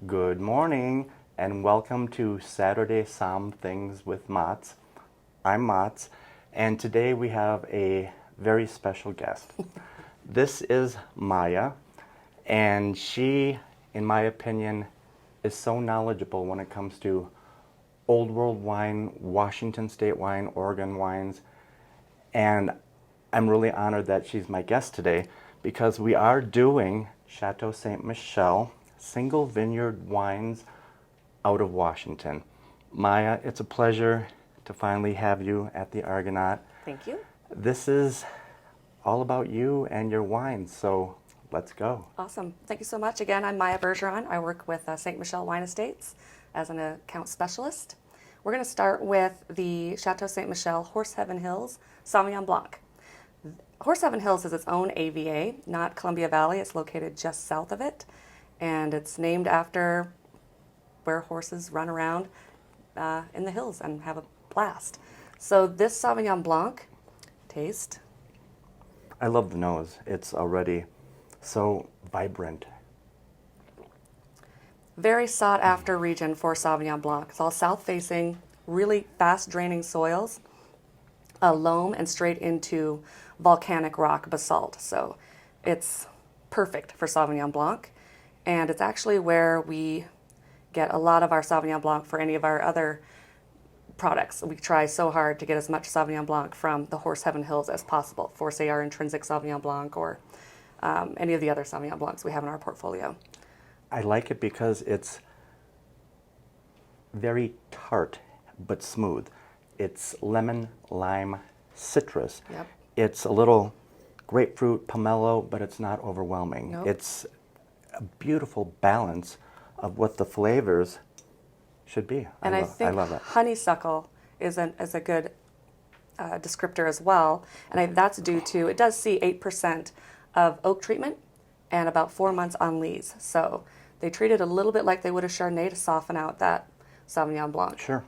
Good morning and welcome to Saturday Somm-Things with Mats. I'm Mats and today we have a very special guest. This is Myjah, and she, in my opinion, is so knowledgeable when it comes to Old World wine, Washington State wine, Oregon wines, and I'm really honored that she's my guest today because we are doing Chateau Ste Michelle single vineyard wines out of Washington. Myjah, it's a pleasure to finally have you at the Argonaut. Thank you. This is all about you and your wines, so let's go. Awesome. Thank you so much. Again, I'm Myjah Berjeron. I work with Ste Michelle Wine Estates as an account specialist. We're going to start with the Chateau Ste Michelle Horse Heaven Hills Sauvignon Blanc. Horse Heaven Hills is its own AVA, not Columbia Valley. It's located just south of it, and it's named after where horses run around in the hills and have a blast. So this Sauvignon Blanc, taste. I love the nose. It's already so vibrant. Very sought after region for Sauvignon Blanc. It's all south facing, really fast draining soils, loam and straight into volcanic rock basalt. So it's perfect for Sauvignon Blanc. And it's actually where we get a lot of our Sauvignon Blanc for any of our other products. We try so hard to get as much Sauvignon Blanc from the Horse Heaven Hills as possible for, say, our intrinsic Sauvignon Blanc or any of the other Sauvignon Blancs we have in our portfolio. I like it because it's very tart but smooth. It's lemon, lime, citrus. Yep. It's a little grapefruit, pomelo, but it's not overwhelming. Nope. It's a beautiful balance of what the flavors should be. And I think love it. honeysuckle is a good descriptor as well. And that's due to, it does see 8% of oak treatment and about 4 months on lees. So they treat it a little bit like they would a Chardonnay to soften out that Sauvignon Blanc. Sure.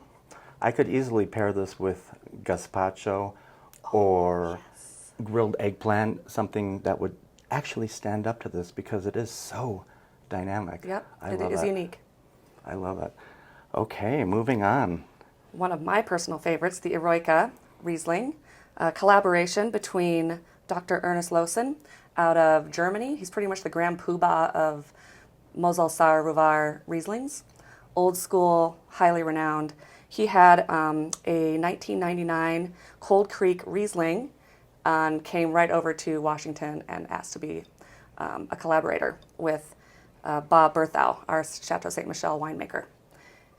I could easily pair this with gazpacho or grilled eggplant, something that would actually stand up to this because it is so dynamic. Yep, I it love is it. unique. I love it. Okay, moving on. One of my personal favorites, the Eroica Riesling, a collaboration between Dr. Ernest Lawson out of Germany. He's pretty much the grand poobah of Mosel Saar Ruvar Rieslings. Old school, highly renowned. He had a 1999 Cold Creek Riesling and came right over to Washington and asked to be a collaborator with Bob Berthau, our Chateau Ste Michelle winemaker.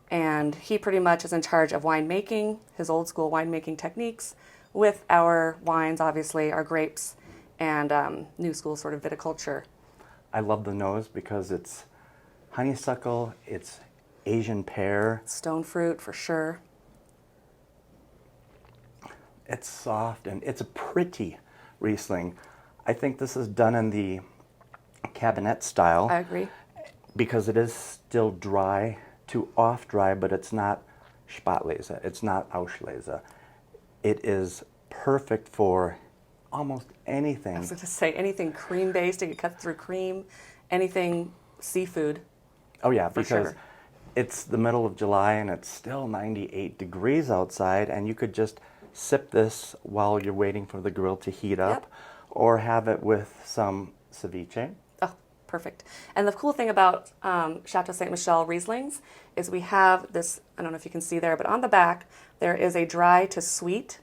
And he pretty much is in charge of winemaking, his old school winemaking techniques, with our wines, obviously, our grapes, and new school sort of viticulture. I love the nose because it's honeysuckle, it's Asian pear. Stone fruit, for sure. It's soft and it's a pretty Riesling. I think this is done in the Cabernet style. I agree. Because it is still dry to off dry, but it's not Spätlese, it's not Auslese. It is perfect for almost anything. I was going to say anything cream based, it cuts through cream, anything seafood. Oh yeah, for because sure. It's the middle of July and it's still 98 degrees outside, and you could just sip this while you're waiting for the grill to heat up, Yep. or have it with some ceviche. Oh, perfect. And the cool thing about Chateau Ste Michelle Rieslings is we have this, I don't know if you can see there, but on the back there is a dry to sweet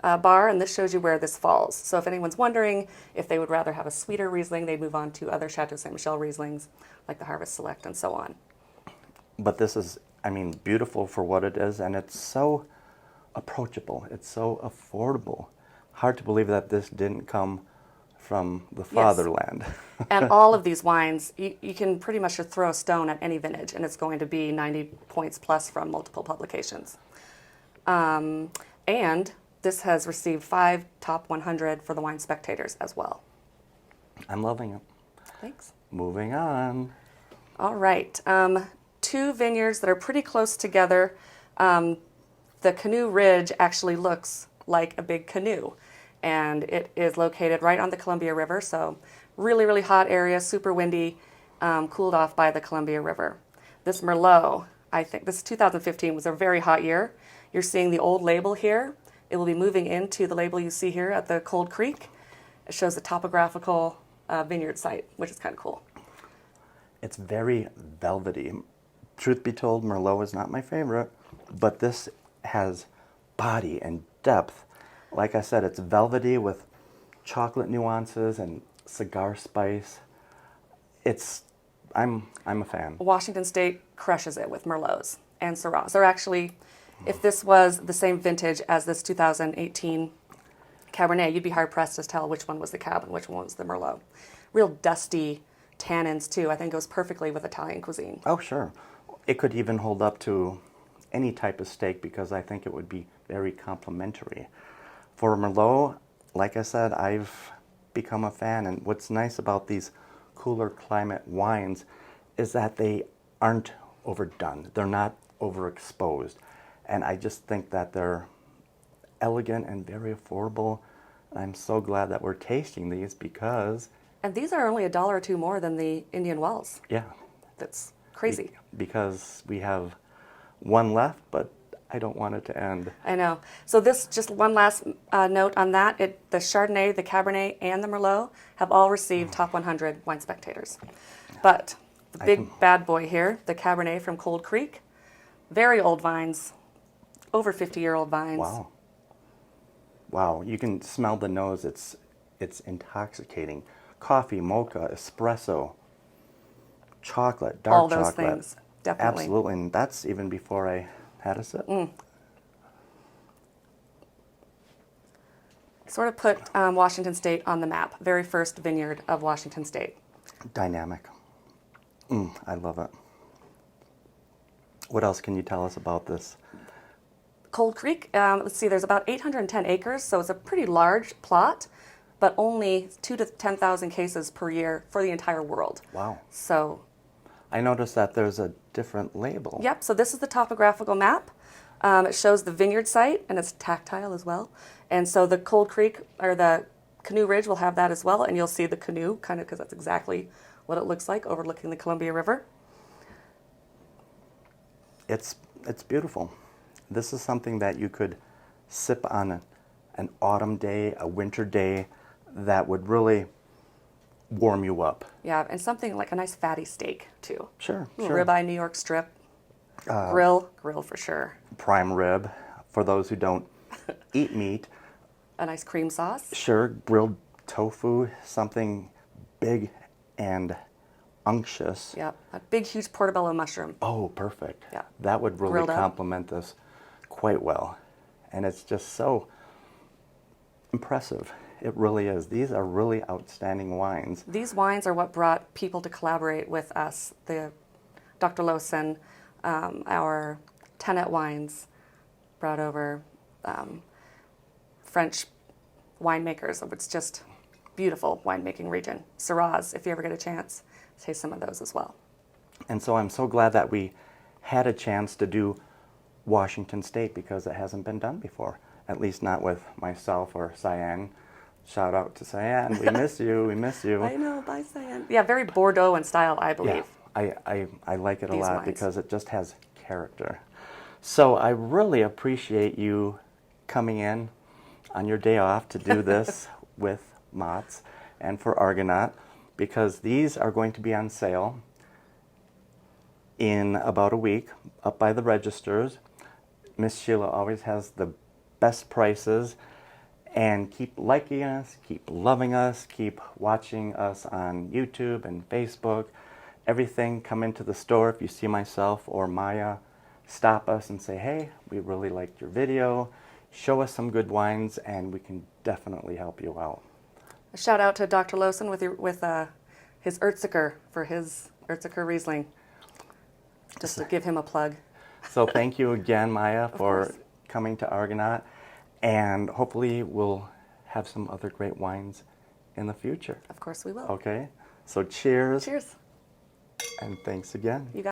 bar, and this shows you where this falls. So if anyone's wondering if they would rather have a sweeter Riesling, they'd move on to other Chateau Ste Michelle Rieslings, like the Harvest Select and so on. But this is, I mean, beautiful for what it is, and it's so approachable. It's so affordable. Hard to believe that this didn't come from the fatherland. And all of these wines, you can pretty much just throw a stone at any vintage, and it's going to be 90 points plus from multiple publications. And this has received 5 top 100 for the Wine Spectators as well. I'm loving it. Thanks. Moving on. All right. 2 vineyards that are pretty close together. The Canoe Ridge actually looks like a big canoe, and it is located right on the Columbia River, so really, really hot area, super windy, cooled off by the Columbia River. This Merlot, I think this 2015 was a very hot year. You're seeing the old label here. It will be moving into the label you see here at the Cold Creek. It shows the topographical vineyard site, which is kind of cool. It's very velvety. Truth be told, Merlot is not my favorite, but this has body and depth. Like I said, it's velvety with chocolate nuances and cigar spice. I'm a fan. Washington State crushes it with Merlots and Syrahs. They're actually, if this was the same vintage as this 2018 Cabernet, you'd be hard-pressed to tell which one was the Cab and which one was the Merlot. Real dusty tannins, too. I think goes perfectly with Italian cuisine. Oh, sure. It could even hold up to any type of steak because I think it would be very complimentary. For Merlot, like I said, I've become a fan. And what's nice about these cooler climate wines is that they aren't overdone. They're not overexposed. And I just think that they're elegant and very affordable. I'm so glad that we're tasting these because... And these are only $1 or $2 more than the Indian Wells. Yeah. That's crazy. Because we have one left, but I don't want it to end. I know. So this, just one last note on that. The Chardonnay, the Cabernet, and the Merlot have all received top 100 Wine Spectators. But the big bad boy here, the Cabernet from Cold Creek, very old vines, over 50-year-old vines. Wow. Wow, you can smell the nose. It's intoxicating. Coffee, mocha, espresso, chocolate, dark chocolate. All those things, definitely. Absolutely, and that's even before I had a sip. Sort of put Washington State on the map. Very first vineyard of Washington State. Dynamic. I love it. What else can you tell us about this? Cold Creek, let's see, there's about 810 acres, so it's a pretty large plot, but only 2,000 to 10,000 cases per year for the entire world. Wow. So, I noticed that there's a different label. Yep, so this is the topographical map. It shows the vineyard site, and it's tactile as well. And so the Cold Creek, or the Canoe Ridge will have that as well, and you'll see the canoe, kind of because that's exactly what it looks like, overlooking the Columbia River. It's beautiful. This is something that you could sip on an autumn day, a winter day, that would really warm you up. Yeah, and something like a nice fatty steak, too. Sure, Little sure. ribeye New York strip. Grill for sure. Prime rib, for those who don't eat meat. A nice cream sauce. Sure, grilled tofu, something big and unctuous. Yeah, a big, huge portobello mushroom. Oh, perfect. Yeah. That would really Grilled up. complement this quite well. And it's just so impressive. It really is. These are really outstanding wines. These wines are what brought people to collaborate with us. Dr. Lawson, our Tenet Wines, brought over French winemakers. It's just beautiful winemaking region. Syrahs, if you ever get a chance, taste some of those as well. And so I'm so glad that we had a chance to do Washington State because it hasn't been done before, at least not with myself or Cyan. Shout out to Cyan. We miss you. We miss you. I know, bye Cyan. Yeah, very Bordeaux in style, I believe. Yeah, I like it a These lot wines. because it just has character. So I really appreciate you coming in on your day off to do this with Mott's and for Argonaut, because these are going to be on sale in about a week up by the registers. Miss Sheila always has the best prices. And keep liking us, keep loving us, keep watching us on YouTube and Facebook. Everything, come into the store. If you see myself or Myjah, stop us and say, hey, we really liked your video. Show us some good wines, and we can definitely help you out. A shout out to Dr. Lawson with his Erziger for his Erziger Riesling. Just to give him a plug. So thank you again, Myjah, for course. coming to Argonaut. And hopefully we'll have some other great wines in the future. Of course we will. Okay? So cheers. Cheers. And thanks again. You got